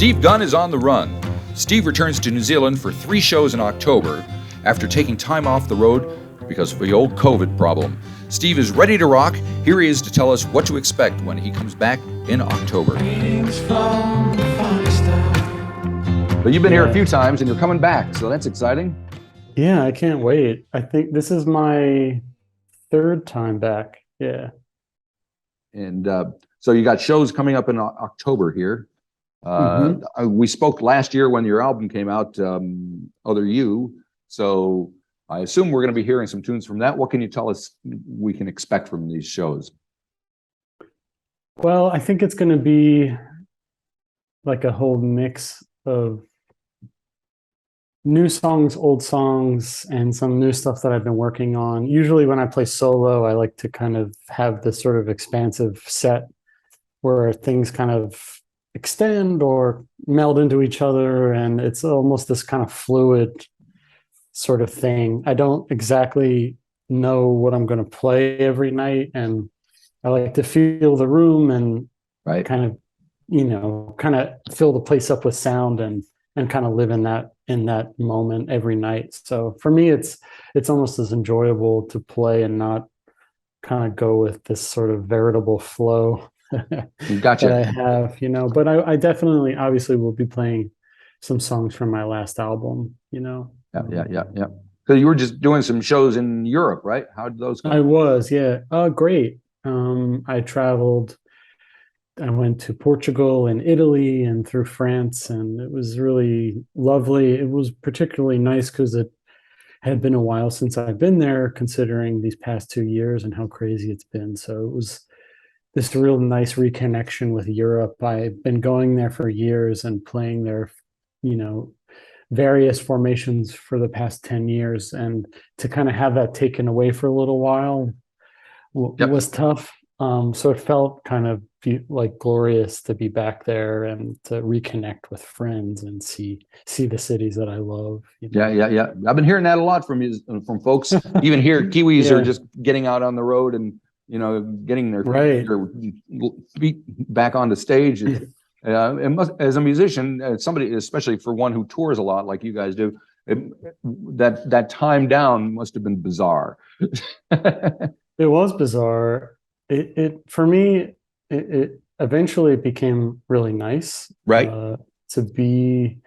Steve Gunn is on the run. Steve returns to New Zealand for 3 shows in October after taking time off the road because of the old COVID problem. Steve is ready to rock. Here he is to tell us what to expect when he comes back in October. But you've been here a few times and you're coming back, so that's exciting. Yeah, I can't wait. I think this is my 3rd time back. Yeah. And so you got shows coming up in October here. We spoke last year when your album came out, Other You. So I assume we're going to be hearing some tunes from that. What can you tell us we can expect from these shows? Well, I think it's going to be like a whole mix of new songs, old songs, and some new stuff that I've been working on. Usually when I play solo, I like to kind of have this sort of expansive set where things kind of extend or meld into each other, and it's almost this kind of fluid sort of thing. I don't exactly know what I'm going to play every night, and I like to feel the room and kind of, kind of fill the place up with sound and kind of live in that moment every night. So for me, it's almost as enjoyable to play and not kind of go with this sort of veritable flow Gotcha. that I have, but I definitely obviously will be playing some songs from my last album, Yeah. So you were just doing some shows in Europe, right? How did those go? I was, yeah. Great. I traveled. I went to Portugal and Italy and through France, and it was really lovely. It was particularly nice because it had been a while since I've been there, considering these past 2 years and how crazy it's been. So it was this real nice reconnection with Europe. I've been going there for years and playing there, various formations for the past 10 years. And to kind of have that taken away for a little while was tough. So it felt kind of like glorious to be back there and to reconnect with friends and see the cities that I love. Yeah. I've been hearing that a lot from folks. Even here, Kiwis are just getting out on the road and getting their feet back on the stage. It must, as a musician, somebody, especially for one who tours a lot like you guys do, that time down must have been bizarre. It was bizarre. It for me, it eventually became really nice, to be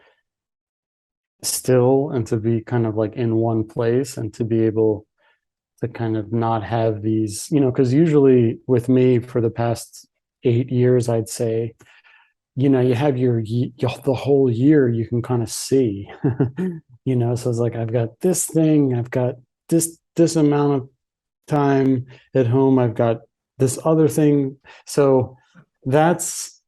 still and to be kind of like in one place and to be able to kind of not have these, because usually with me for the past 8 years, I'd say, you have the whole year you can kind of see, so it's like, I've got this thing, I've got this amount of time at home, I've got this other thing. So that's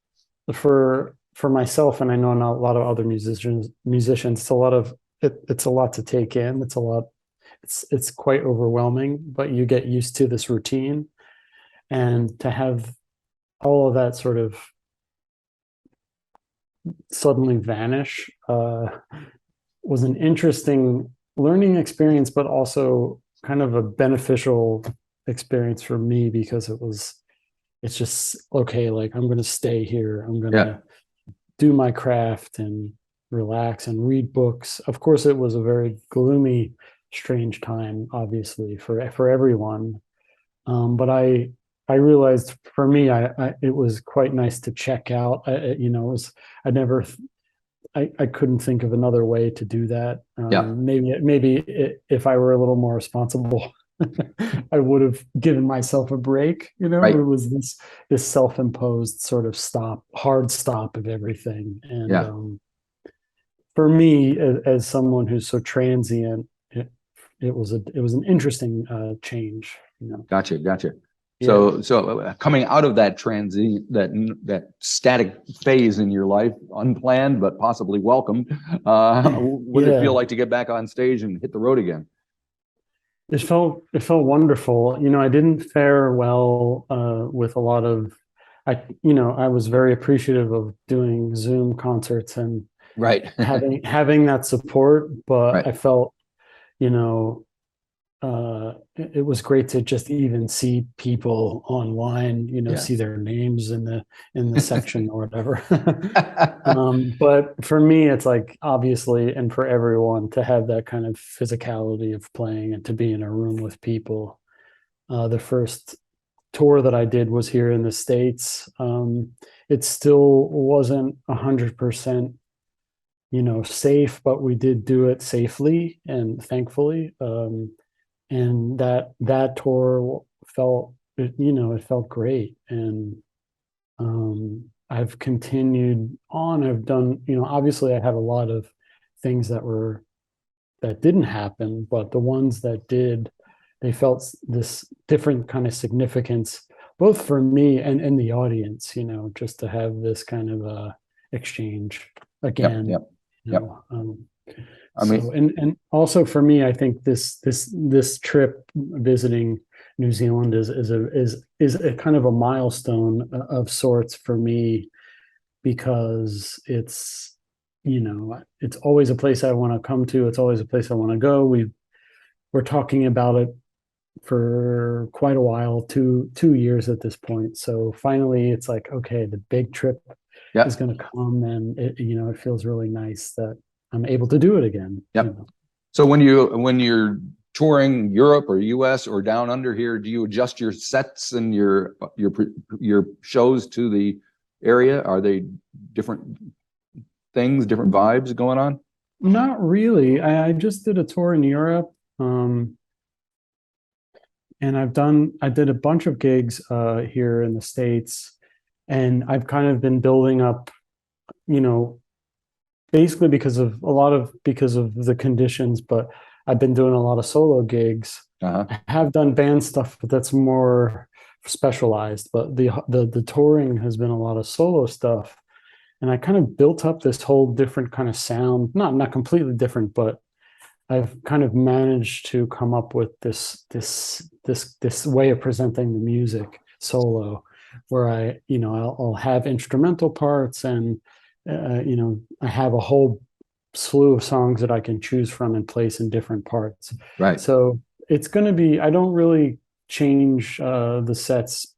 for myself, and I know not a lot of other musicians, it's a lot to take in. It's quite overwhelming, but you get used to this routine, and to have all of that sort of suddenly vanish was an interesting learning experience, but also kind of a beneficial experience for me, because it's just, okay, like, I'm going to stay here. I'm going to do my craft and relax and read books. Of course, it was a very gloomy, strange time, obviously, for everyone. But I realized for me, it was quite nice to check out. I couldn't think of another way to do that. Maybe if I were a little more responsible, I would have given myself a break. It was this self-imposed sort of hard stop of everything. And for me, as someone who's so transient, it was an interesting change. Gotcha. So coming out of that transient, that static phase in your life, unplanned but possibly welcome, what did it feel like to get back on stage and hit the road again? It felt wonderful. I didn't fare well with a lot of, I was very appreciative of doing Zoom concerts and having that support, but I felt, it was great to just even see people online, Yeah. see their names in the section or whatever. But for me, it's like obviously, and for everyone to have that kind of physicality of playing and to be in a room with people. The first tour that I did was here in the States. It still wasn't 100%, safe, but we did do it safely and thankfully. And that tour it felt great. And I've continued on. I've done, obviously I had a lot of things that didn't happen, but the ones that did, they felt this different kind of significance, both for me and the audience, just to have this kind of exchange again. Yep. you know, um, I mean, so and also for me, I think this trip visiting New Zealand is a kind of a milestone of sorts for me, because it's always a place I want to come to. It's always a place I want to go. We're talking about it for quite a while, 2 years at this point. So finally, it's like, okay, the big trip yeah. is going to come, and it feels really nice that I'm able to do it again. Yep. So when you're touring Europe or US or down under here, do you adjust your sets and your shows to the area? Are they different things, different vibes going on? Not really. I just did a tour in Europe. And I did a bunch of gigs here in the States, and I've kind of been building up, basically because of the conditions, but I've been doing a lot of solo gigs. I have done band stuff, but that's more specialized. But the touring has been a lot of solo stuff, and I kind of built up this whole different kind of sound. Not completely different, but I've kind of managed to come up with this way of presenting the music solo, where I'll have instrumental parts, and I have a whole slew of songs that I can choose from and place in different parts. Right. So it's going to be, I don't really change the sets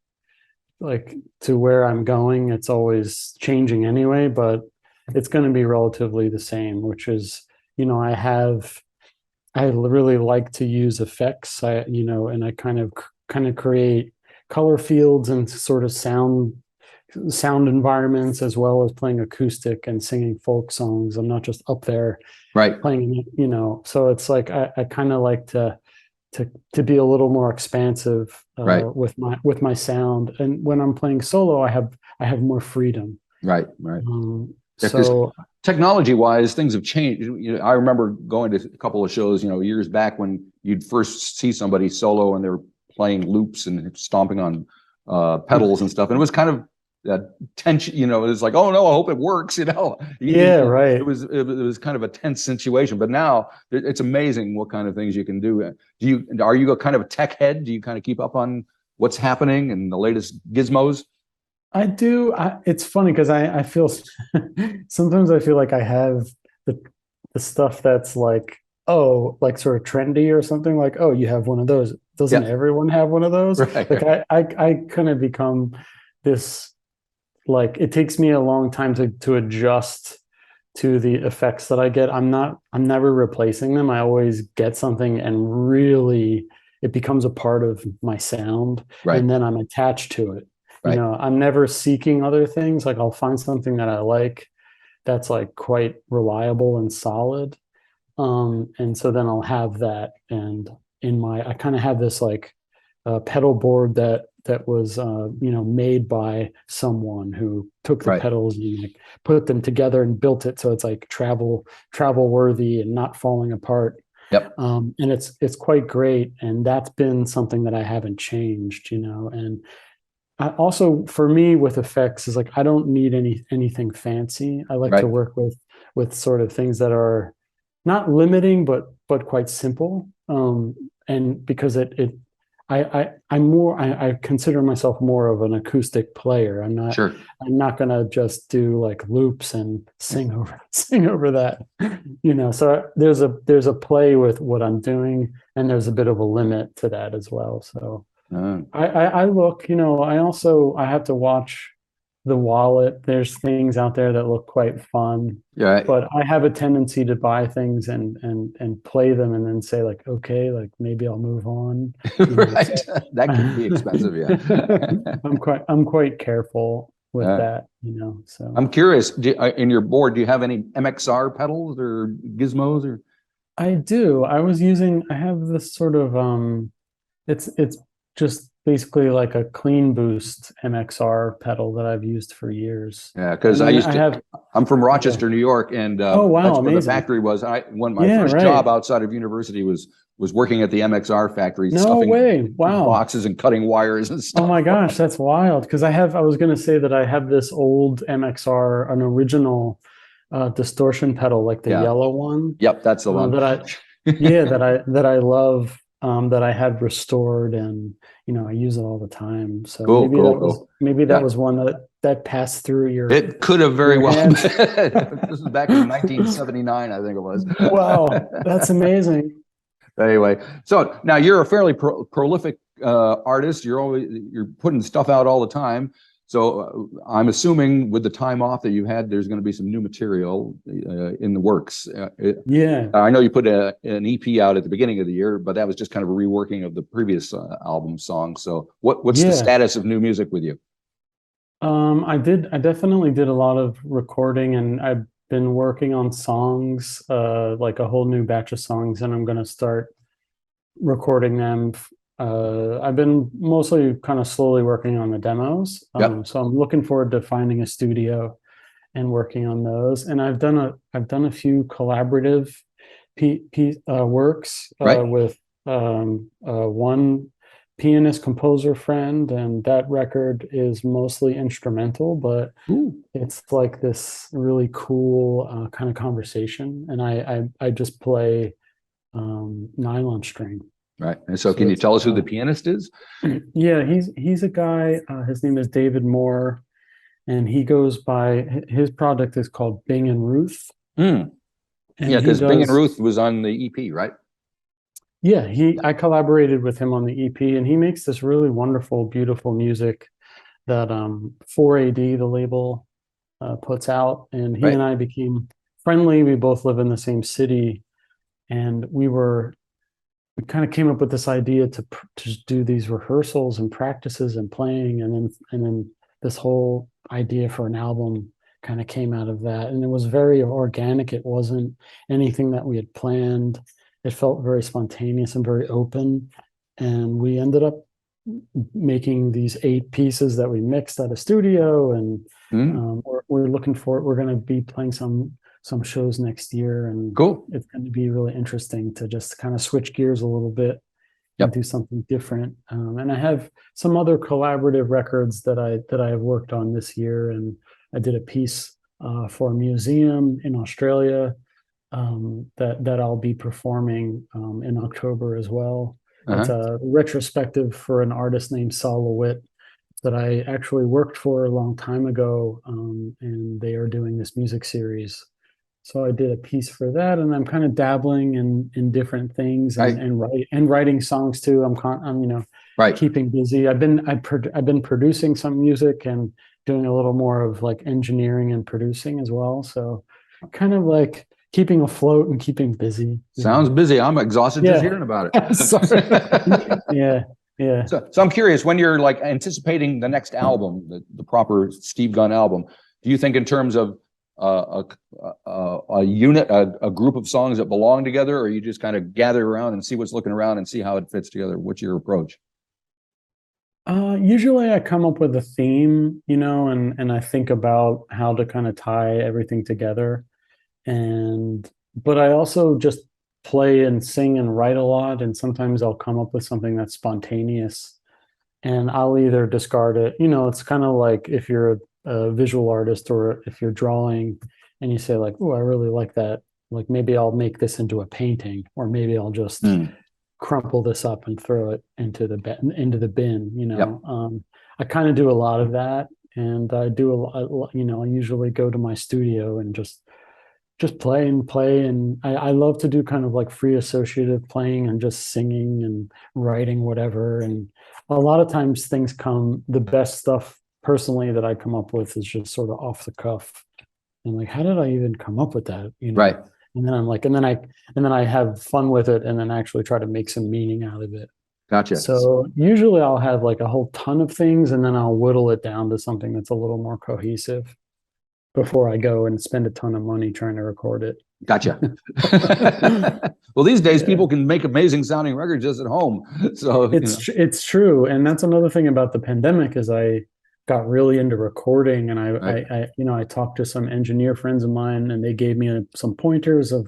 like to where I'm going. It's always changing anyway, but it's going to be relatively the same, which is, I really like to use effects, and I kind of create color fields and sort of sound environments, as well as playing acoustic and singing folk songs. I'm not just up there playing, so it's like I kind of like to be a little more expansive with my sound. And when I'm playing solo, I have more freedom. Right. So technology wise, things have changed. I remember going to a couple of shows, years back, when you'd first see somebody solo and they were playing loops and stomping on pedals and stuff. And it was kind of that tension, it was like, oh no, I hope it works, Yeah, right. It was kind of a tense situation, but now it's amazing what kind of things you can do. Are you a kind of a tech head? Do you kind of keep up on what's happening and the latest gizmos? I do. It's funny because I feel sometimes I feel like I have the stuff that's like, oh, like sort of trendy or something, like, oh, you have one of those. Doesn't everyone have one of those? Right. Like I kind of become this, like, it takes me a long time to adjust to the effects that I get. I'm never replacing them. I always get something and really it becomes a part of my sound, and then I'm attached to it. I'm never seeking other things. Like, I'll find something that I like that's like quite reliable and solid. And so then I'll have that. And I kind of have this like pedal board that was made by someone who took the pedals and like put them together and built it so it's like travel worthy and not falling apart. And it's quite great. And that's been something that I haven't changed, and I also, for me, with effects, is like I don't need anything fancy. I like to work with sort of things that are not limiting, but quite simple. And because I consider myself more of an acoustic player. Sure. I'm not gonna just do like loops and sing over that, So there's a play with what I'm doing, and there's a bit of a limit to that as well. So I look, I have to watch the wallet. There's things out there that look quite fun. Yeah. But I have a tendency to buy things and play them and then say like, okay, like maybe I'll move on. Right. That can be expensive, yeah. I'm quite careful with that, so. I'm curious, in your board, do you have any MXR pedals or gizmos or? I do. I have this sort of it's just basically like a clean boost MXR pedal that I've used for years. Yeah, because I'm from Rochester, New York, and oh wow, that's where amazing. the factory was. When my first job outside of university was working at the MXR factory, stuffing boxes and cutting wires and stuff. Oh my gosh, that's wild. Because I was going to say that I have this old MXR, an original distortion pedal, like the yellow one. Yep, that's the one that I love. That I had restored, and I use it all the time. So maybe that was one that passed through your. It could have very well been. This is back in 1979, I think it was. Wow, that's amazing. Anyway, so now you're a fairly prolific artist. You're putting stuff out all the time. So I'm assuming with the time off that you had, there's going to be some new material in the works. I know you put an EP out at the beginning of the year, but that was just kind of a reworking of the previous album song. So what's the status of new music with you? I definitely did a lot of recording, and I've been working on songs, like a whole new batch of songs, and I'm going to start recording them. I've been mostly kind of slowly working on the demos. So I'm looking forward to finding a studio and working on those. And I've done a few collaborative works with one pianist composer friend, and that record is mostly instrumental, but it's like this really cool kind of conversation. And I just play nylon string. Right. And so can you tell us who the pianist is? Yeah, he's a guy, his name is David Moore, and he goes by, his project is called Bing and Ruth. Yeah, because Bing and Ruth was on the EP, right? Yeah, I collaborated with him on the EP, and he makes this really wonderful, beautiful music that 4AD, the label, puts out. And he and I became friendly. We both live in the same city, and we kind of came up with this idea to just do these rehearsals and practices and playing, and then this whole idea for an album kind of came out of that. And it was very organic. It wasn't anything that we had planned. It felt very spontaneous and very open. And we ended up making these 8 pieces that we mixed at a studio, and we're looking for it. We're going to be playing some shows next year, and it's going to be really interesting to just kind of switch gears a little bit and do something different. And I have some other collaborative records that I have worked on this year, and I did a piece for a museum in Australia that I'll be performing in October as well. It's a retrospective for an artist named Saul LeWitt that I actually worked for a long time ago, and they are doing this music series. So I did a piece for that, and I'm kind of dabbling in different things and writing songs too. I'm keeping busy. I've been producing some music and doing a little more of like engineering and producing as well. So kind of like keeping afloat and keeping busy. Sounds busy. I'm exhausted just hearing about it. Sorry. Yeah. So I'm curious, when you're like anticipating the next album, the proper Steve Gunn album, do you think in terms of a unit, a group of songs that belong together, or you just kind of gather around and see what's looking around and see how it fits together? What's your approach? Usually I come up with a theme, and I think about how to kind of tie everything together. But I also just play and sing and write a lot, and sometimes I'll come up with something that's spontaneous, and I'll either discard it. It's kind of like if you're a visual artist, or if you're drawing and you say like, oh, I really like that, like maybe I'll make this into a painting, or maybe I'll just crumple this up and throw it into the bin, you know. I kind of do a lot of that, and I do a lot, you know, I usually go to my studio and just play and play. And I love to do kind of like free associative playing and just singing and writing whatever. And a lot of times the best stuff personally that I come up with is just sort of off the cuff. And like, how did I even come up with that? You know? Right. And then I'm like, and then I have fun with it and then actually try to make some meaning out of it. Gotcha. So usually I'll have like a whole ton of things and then I'll whittle it down to something that's a little more cohesive before I go and spend a ton of money trying to record it. Gotcha. Well, these days people can make amazing sounding records just at home. So it's true. And that's another thing about the pandemic is I got really into recording, and I talked to some engineer friends of mine and they gave me some pointers of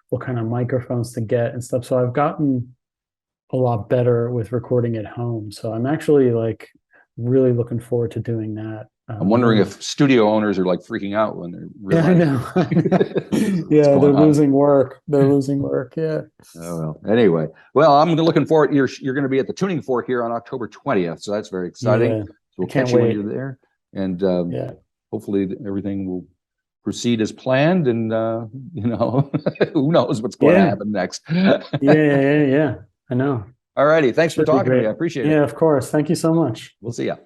what kind of microphones to get and stuff. So I've gotten a lot better with recording at home. So I'm actually like really looking forward to doing that. I'm wondering if studio owners are like freaking out when they're realizing. Yeah, I know. Yeah, they're losing work. They're losing work. Yeah. Oh, well. Anyway, well, I'm looking forward. You're going to be at the Tuning Fork here on October 20th, so that's very exciting. Yeah, so we'll catch you when you're there, and hopefully everything will proceed as planned. And you know, who knows what's going to happen next? Yeah. I know. All righty. Thanks for talking to me. I appreciate it. Yeah, of course. Thank you so much. We'll see ya.